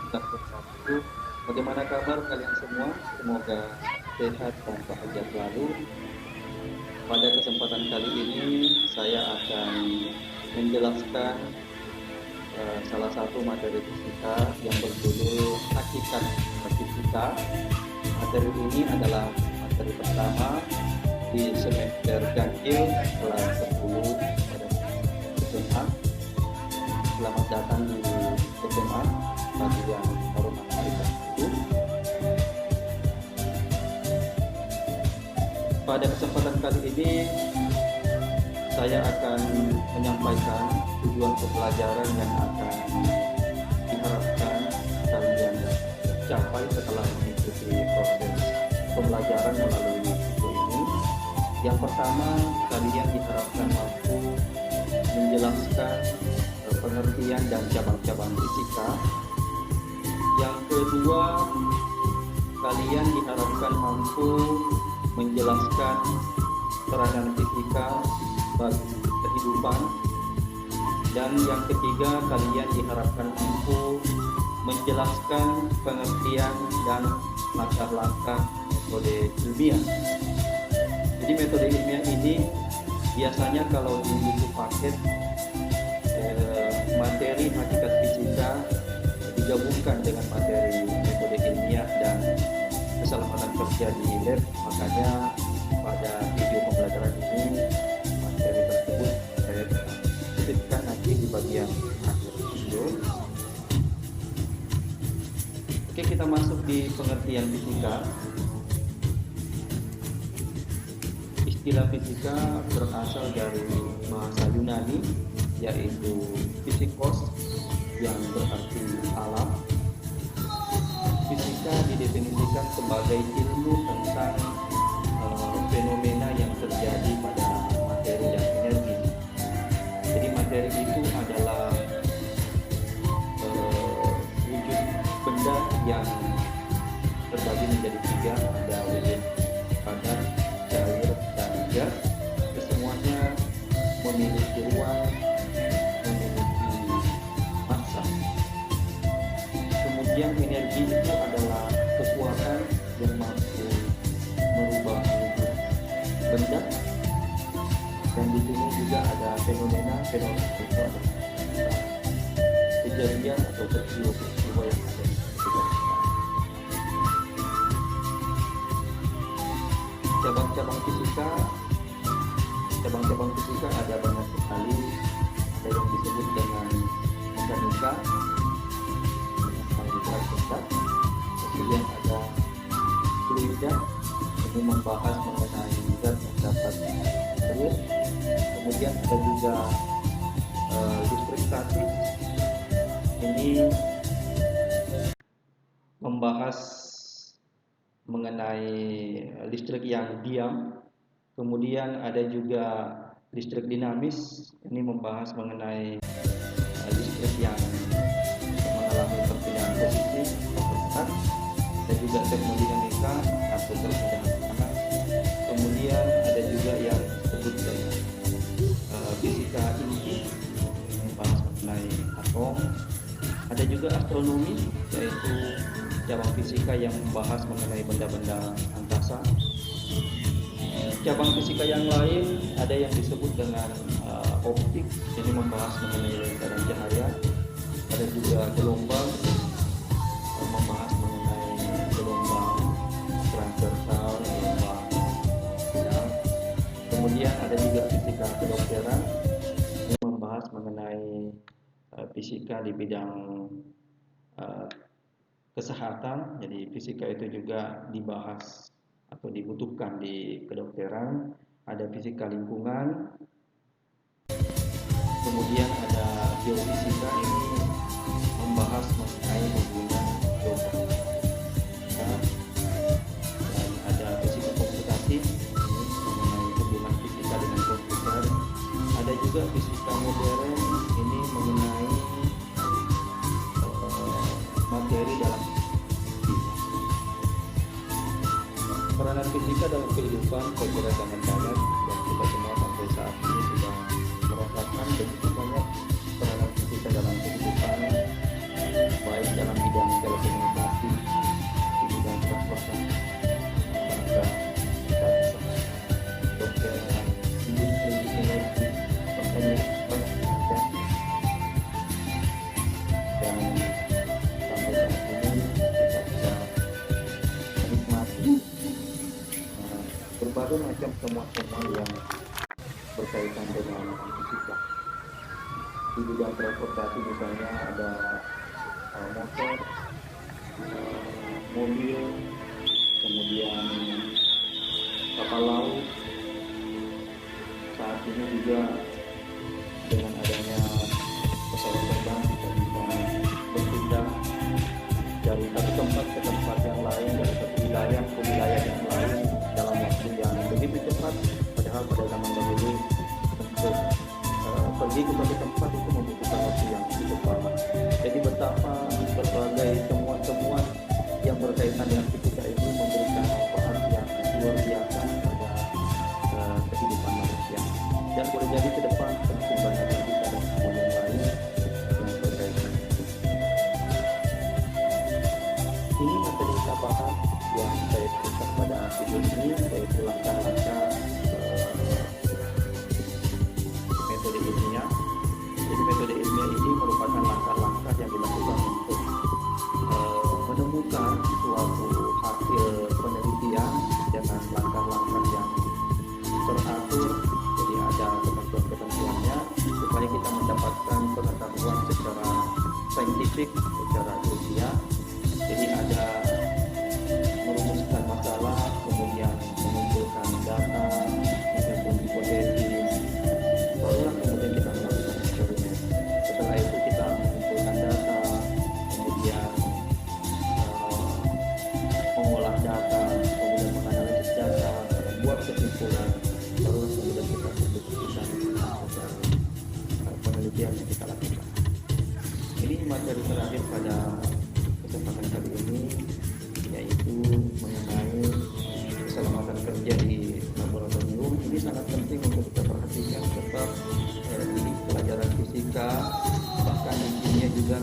wabarakatuh. Bagaimana kabar kalian semua? Semoga sehat dan bahagia selalu. Pada kesempatan kali ini saya akan menjelaskan salah satu materi fisika yang berjudul Hakikat Fisika. Materi ini adalah materi pertama di semester ganjil kelas 10 pada SMA. Selamat datang di SMA bagi yang hormat itu. Pada kesempatan kali ini saya akan menyampaikan tujuan pembelajaran yang akan diharapkan kalian capai setelah mengikuti proses pembelajaran melalui buku ini. Yang pertama, kalian diharapkan mampu menjelaskan pengertian dan cabang-cabang fisika. Yang kedua, kalian diharapkan mampu menjelaskan peranan fisika bagi kehidupan. Dan yang ketiga, kalian diharapkan mampu menjelaskan pengertian dan langkah-langkah metode ilmiah. Jadi metode ilmiah ini biasanya kalau di buku paket materi hakikat fisika digabungkan dengan materi metode ilmiah dan keselamatan kerja di lab. Makanya pada video pembelajaran ini materi tersebut saya titipkan nanti di bagian akhir video. Oke, kita masuk di pengertian fisika. Istilah fisika berasal dari bahasa Yunani, yaitu physikos, yang berarti alam. Fisika didefinisikan sebagai ilmu tentang fenomena yang terjadi pada materi dan energi. Jadi materi itu adalah wujud benda yang terbagi menjadi tiga, ada wujud padat, cair, dan gas. Kesemuanya memiliki ruang, memiliki massa. Kemudian energi itu adalah kekuatan yang mampu merubah wujud benda. Dan di sini juga ada fenomena itu adalah kejadian atau peristiwa yang ada di sekitar kita. Cabang-cabang fisika ada banyak sekali. Ada yang disebut dengan mekanika, kemudian ada fluida, ini membahas mengenai zat yang dapat cair. Kemudian ada juga listrik statis, ini membahas mengenai listrik yang diam. Kemudian ada juga listrik dinamis, ini membahas mengenai listrik yang mengalami perpindahan posisi atau bergerak. Ada juga termodinamika atau perpindahan panas. Kemudian ada juga yang disebut dengan fisika inti, membahas mengenai atom. Ada juga astronomi, yaitu cabang fisika yang membahas mengenai benda-benda angkasa. Cabang fisika yang lain ada yang disebut dengan optik, ini membahas mengenai lingkaran cahaya. Ada juga gelombang, membahas mengenai gelombang transversal, gelombang sedang. Kemudian ada juga fisika kedokteran, ini membahas mengenai fisika di bidang kesehatan. Jadi fisika itu juga dibahas atau dibutuhkan di kedokteran. Ada fisika lingkungan, kemudian ada geofisika, ini membahas mengenai hubungan geografi. Dan ada fisika komputasi, ini mengenai hubungan fisika dengan komputer. Ada juga fisika modern, ini mengenai materi dalam peranan fisika dalam kehidupan. Saya kira sangat banyak dan kita semua sampai saat ini sudah merasakan begitu banyak peranan fisika dalam kehidupan, baik dalam bidang dan sampai saat ini kita bisa menikmati berbagai macam temuan-temuan yang berkaitan dengan fisika. Di bidang transportasi misalnya ada motor, mobil, kemudian kapal laut. Saat ini juga dengan adanya pesawat terbang kita bisa berpindah dari satu tempat ke tempat yang lain, dari satu wilayah ke wilayah yang lain dalam waktu yang begitu cepat. Padahal pada zaman dahulu untuk pergi ke suatu tempat itu membutuhkan waktu yang cukup lama. Jadi betapa berbagai temuan-temuan yang berkaitan dengan fisika ini memberikan manfaat yang luar biasa pada kehidupan manusia. Dan boleh jadi ke depan semakin banyak lagi ada temuan yang lain yang berkaitan. Ini materi kita bahas yang saya berikan pada video ini, yaitu langkah-langkah metode ilmiah. Jadi metode ilmiah ini merupakan langkah-langkah yang dilakukan untuk menemukan suatu hasil penelitian dengan langkah-langkah yang teratur. Jadi ada ketentuan-ketentuannya supaya kita mendapatkan pengetahuan secara saintifik, secara ilmiah. Jadi ada merumuskan masalah, kemudian mengumpulkan data, menyusun hipotesis, barulah kemudian kita melakukan eksperimen. Setelah itu kita mengumpulkan data, kemudian mengolah data, kemudian menganalisis data, membuat kesimpulan, barulah kemudian kita ambil keputusan atas penelitian yang kita lakukan. Ini materi terakhir pada kesempatan kali ini, yaitu mengenai keselamatan kerja di laboratorium. Ini sangat penting untuk kita perhatikan, sebab di pelajaran fisika bahkan di kimia juga